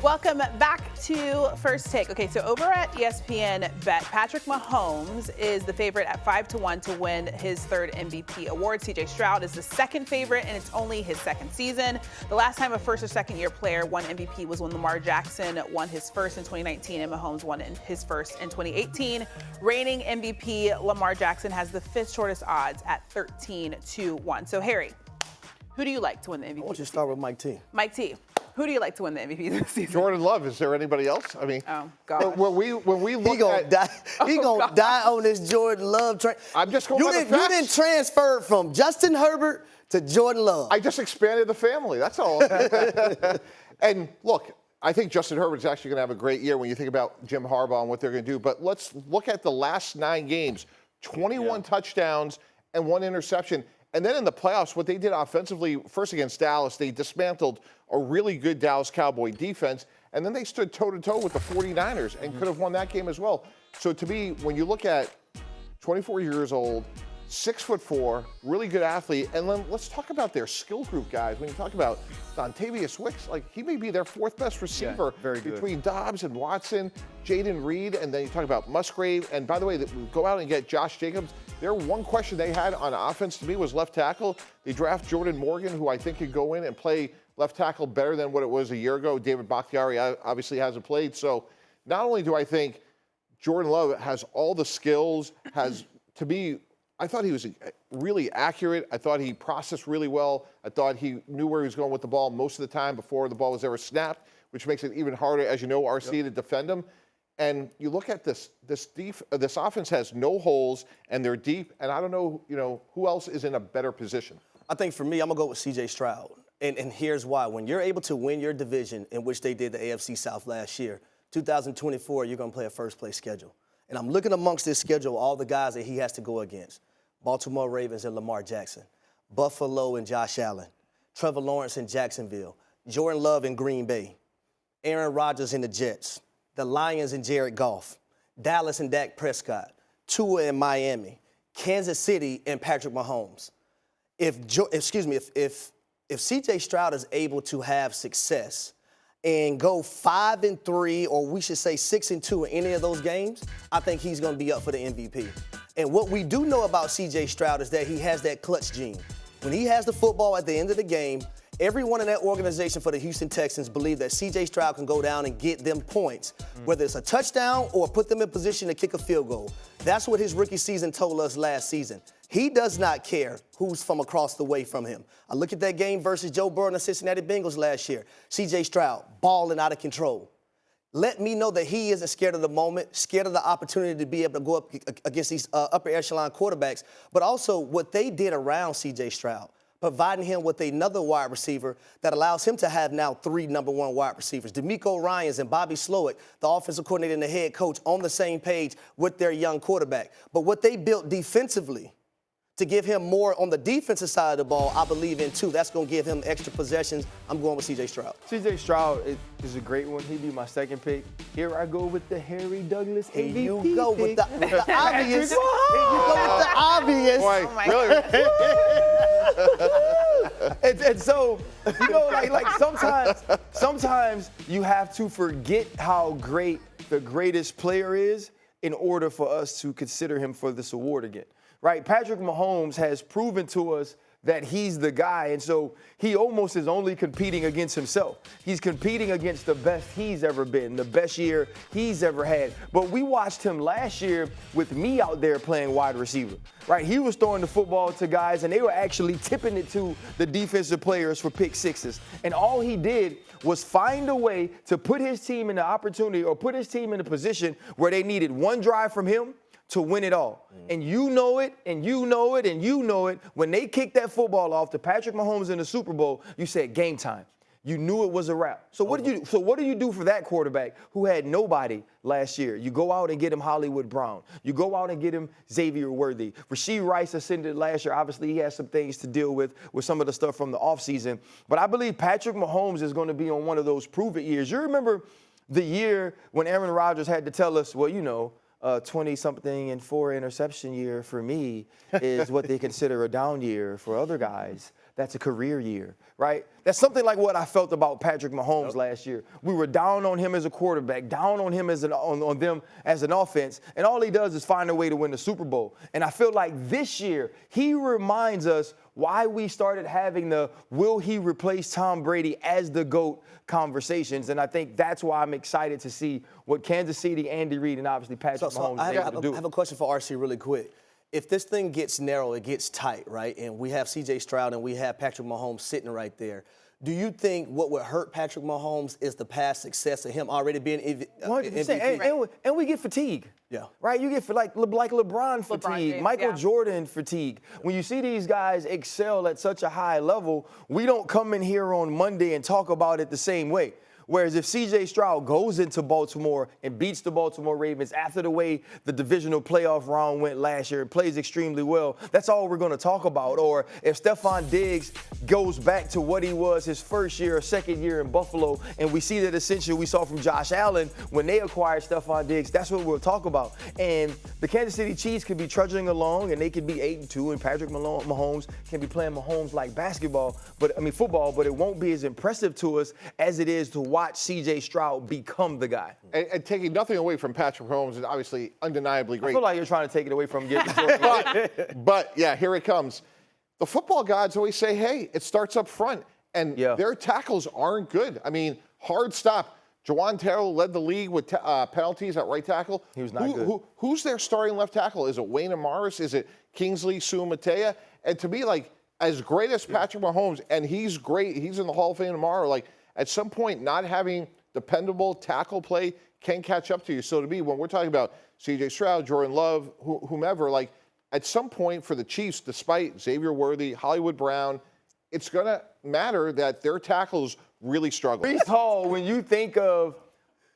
Welcome back to First Take. Okay, so over at ESPN Bet, Patrick Mahomes is the favorite at 5-1 to win his third MVP award. CJ Stroud is the second favorite, and it's only his second season. The last time a first or second year player won MVP was when Lamar Jackson won his first in 2019 and Mahomes won his first in 2018. Reigning MVP Lamar Jackson has the fifth shortest odds at 13-1. So Harry, who do you like to win the MVP? I want you to start with Mike T. Mike T. Who do you like to win the MVP this season? Jordan Love. Is there anybody else? I mean, oh God. When we look he gonna at, die. He gonna die on this Jordan Love train. I'm just going by the facts. You didn't transfer from Justin Herbert to Jordan Love. I just expanded the family. That's all. And look, I think Justin Herbert's actually going to have a great year when you think about Jim Harbaugh and what they're going to do. But let's look at the last 9 games: 21 touchdowns and 1 interception. And then in the playoffs, what they did offensively, first against Dallas, they dismantled a really good Dallas Cowboy defense. And then they stood toe-to-toe with the 49ers and could have won that game as well. So to me, when you look at 24 years old, 6'4", really good athlete, and then let's talk about their skill group, guys. When you talk about Dontavius Wicks, like he may be their 4th best receiver between Dobbs and Watson, Jaden Reed, and then you talk about Musgrave. And by the way, go out and get Josh Jacobs. Their one question they had on offense to me was left tackle. They draft Jordan Morgan, who I think could go in and play left tackle better than what it was a year ago. David Bakhtiari obviously hasn't played. So not only do I think Jordan Love has all the skills, to me, I thought he was really accurate. I thought he processed really well. I thought he knew where he was going with the ball most of the time before the ball was ever snapped, which makes it even harder, as you know, RC, to defend him. And you look at this offense has no holes, and they're deep. And I don't know, who else is in a better position. I think for me, I'm gonna go with CJ Stroud, and here's why. When you're able to win your division, in which they did the AFC South last year, 2024, you're gonna play a first-place schedule. And I'm looking amongst this schedule, all the guys that he has to go against: Baltimore Ravens and Lamar Jackson, Buffalo and Josh Allen, Trevor Lawrence in Jacksonville, Jordan Love in Green Bay, Aaron Rodgers in the Jets, the Lions and Jared Goff, Dallas and Dak Prescott, Tua in Miami, Kansas City and Patrick Mahomes. If CJ Stroud is able to have success and go 5-3, or we should say 6-2 in any of those games, I think he's going to be up for the MVP. And what we do know about CJ Stroud is that he has that clutch gene. When he has the football at the end of the game, everyone in that organization for the Houston Texans believe that CJ Stroud can go down and get them points, whether it's a touchdown or put them in position to kick a field goal. That's what his rookie season told us last season. He does not care who's from across the way from him. I look at that game versus Joe Burrow and the Cincinnati Bengals last year. CJ Stroud, balling out of control. Let me know that he isn't scared of the moment, scared of the opportunity to be able to go up against these upper echelon quarterbacks, but also what they did around CJ Stroud, providing him with another wide receiver that allows him to have now 3 number 1 wide receivers. DeMeco Ryans and Bobby Slowick, the offensive coordinator and the head coach, on the same page with their young quarterback. But what they built defensively to give him more on the defensive side of the ball, I believe in too. That's going to give him extra possessions. I'm going with CJ Stroud. CJ Stroud is a great one. He'd be my second pick. Here I go with the Harry Douglas MVP. Here you go with the obvious. Here you go with the obvious. Boy, my really? And so, like sometimes you have to forget how great the greatest player is in order for us to consider him for this award again. Right? Patrick Mahomes has proven to us that he's the guy, and so he almost is only competing against himself. He's competing against the best he's ever been, the best year he's ever had. But we watched him last year with me out there playing wide receiver, right? He was throwing the football to guys, and they were actually tipping it to the defensive players for pick sixes. And all he did was find a way to put his team in the opportunity, or put his team in a position where they needed one drive from him to win it all. And you know it, and you know it, and you know it. When they kicked that football off to Patrick Mahomes in the Super Bowl, you said game time. You knew it was a wrap. So what do you do for that quarterback who had nobody last year? You go out and get him Hollywood Brown. You go out and get him Xavier Worthy. Rashee Rice ascended last year. Obviously, he has some things to deal with some of the stuff from the offseason. But I believe Patrick Mahomes is going to be on one of those prove-it years. You remember the year when Aaron Rodgers had to tell us, well, 20-something and 4 interception year for me is what they consider a down year for other guys. that's a career year, right? That's something like what I felt about Patrick Mahomes last year. We were down on him as a quarterback, down on him on them as an offense, and all he does is find a way to win the Super Bowl. And I feel like this year, he reminds us why we started having the will he replace Tom Brady as the GOAT conversations. And I think that's why I'm excited to see what Kansas City, Andy Reid, and obviously Patrick Mahomes I is able to do. have a question for RC really quick. If this thing gets narrow, it gets tight, right, and we have CJ Stroud and we have Patrick Mahomes sitting right there, do you think what would hurt Patrick Mahomes is the past success of him already being MVP? And we get fatigue. Yeah. Right? You get like LeBron fatigue, James, Michael Jordan fatigue. When you see these guys excel at such a high level, we don't come in here on Monday and talk about it the same way. Whereas if CJ Stroud goes into Baltimore and beats the Baltimore Ravens after the way the divisional playoff round went last year and plays extremely well, that's all we're going to talk about. Or if Stephon Diggs goes back to what he was his first year or second year in Buffalo, and we see that essentially we saw from Josh Allen when they acquired Stephon Diggs, that's what we'll talk about. And the Kansas City Chiefs could be trudging along and they could be 8-2, and Patrick Mahomes can be playing Mahomes like football, but it won't be as impressive to us as it is to watch CJ Stroud become the guy. And taking nothing away from Patrick Mahomes is obviously undeniably great. I feel like you're trying to take it away from getting but yeah, here it comes. The football gods always say, hey, it starts up front. And their tackles aren't good. I mean, hard stop. Jawan Terrell led the league with penalties at right tackle. He was not good. Who's their starting left tackle? Is it Wayne Morris? Is it Kingsley Suamatea? And to me, like, as great as Patrick Mahomes, and he's great, he's in the Hall of Fame tomorrow, like, at some point, not having dependable tackle play can catch up to you. So to me, when we're talking about CJ Stroud, Jordan Love, whomever, like, at some point for the Chiefs, despite Xavier Worthy, Hollywood Brown, it's going to matter that their tackles really struggle. Breece Hall, when you think of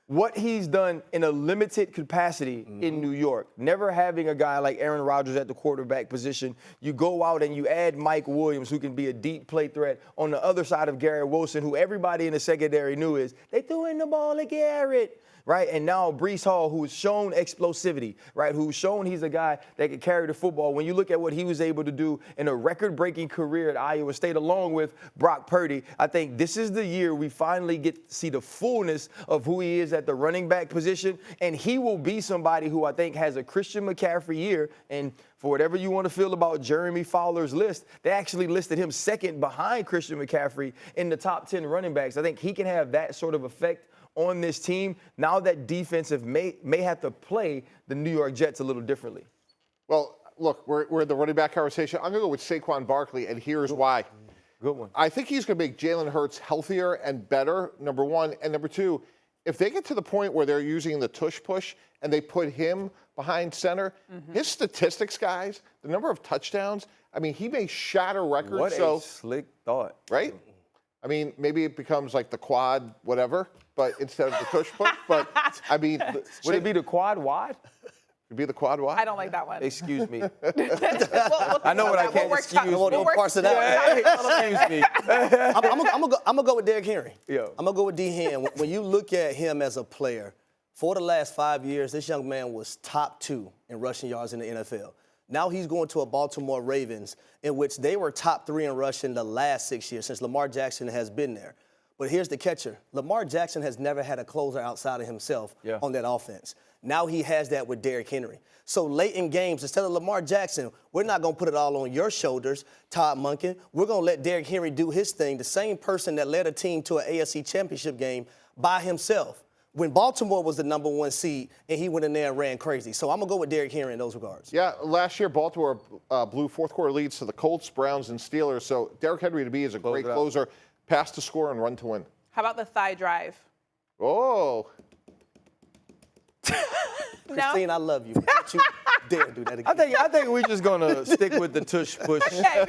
what he's done in a limited capacity in New York, never having a guy like Aaron Rodgers at the quarterback position, you go out and you add Mike Williams, who can be a deep play threat on the other side of Garrett Wilson, who everybody in the secondary knew is, they threw in the ball to Garrett. Right? And now Breece Hall, who's shown explosivity, right? Who's shown he's a guy that can carry the football. When you look at what he was able to do in a record-breaking career at Iowa State, along with Brock Purdy, I think this is the year we finally get to see the fullness of who he is at the running back position. And he will be somebody who I think has a Christian McCaffrey year. And for whatever you want to feel about Jeremy Fowler's list, they actually listed him second behind Christian McCaffrey in the top 10 running backs. I think he can have that sort of effect on this team. Now that defensive may have to play the New York Jets a little differently. Well, look, we're in the running back conversation. I'm going to go with Saquon Barkley, and here's why. Good one. I think he's going to make Jalen Hurts healthier and better, number one. And number two, if they get to the point where they're using the tush push and they put him behind center, his statistics, guys, the number of touchdowns, I mean, he may shatter records. What a slick thought. Right? I mean, maybe it becomes like the quad whatever, but instead of the tush push. But, I mean. Would it be the quad wide? It'd be the quad wide? I don't like that one. Excuse me. I know what I can't excuse. We'll parse it out. Excuse me. I'm gonna go with Derrick Henry. Yeah. I'm gonna go with D. Hen. When you look at him as a player, for the last 5 years, this young man was top 2 in rushing yards in the NFL. Now he's going to a Baltimore Ravens, in which they were top 3 in rushing the last 6 years since Lamar Jackson has been there. But here's the catcher. Lamar Jackson has never had a closer outside of himself on that offense. Now he has that with Derrick Henry. So late in games, instead of Lamar Jackson, we're not going to put it all on your shoulders, Todd Monken. We're going to let Derrick Henry do his thing, the same person that led a team to an AFC championship game by himself when Baltimore was the number 1 seed and he went in there and ran crazy. So I'm going to go with Derrick Henry in those regards. Yeah, last year Baltimore blew fourth-quarter leads to the Colts, Browns, and Steelers. So Derrick Henry to me is a great closer, pass to score and run to win. How about the thigh drive? Oh. Christine, I love you. Don't you dare do that again. I think we're just going to stick with the tush push. Okay.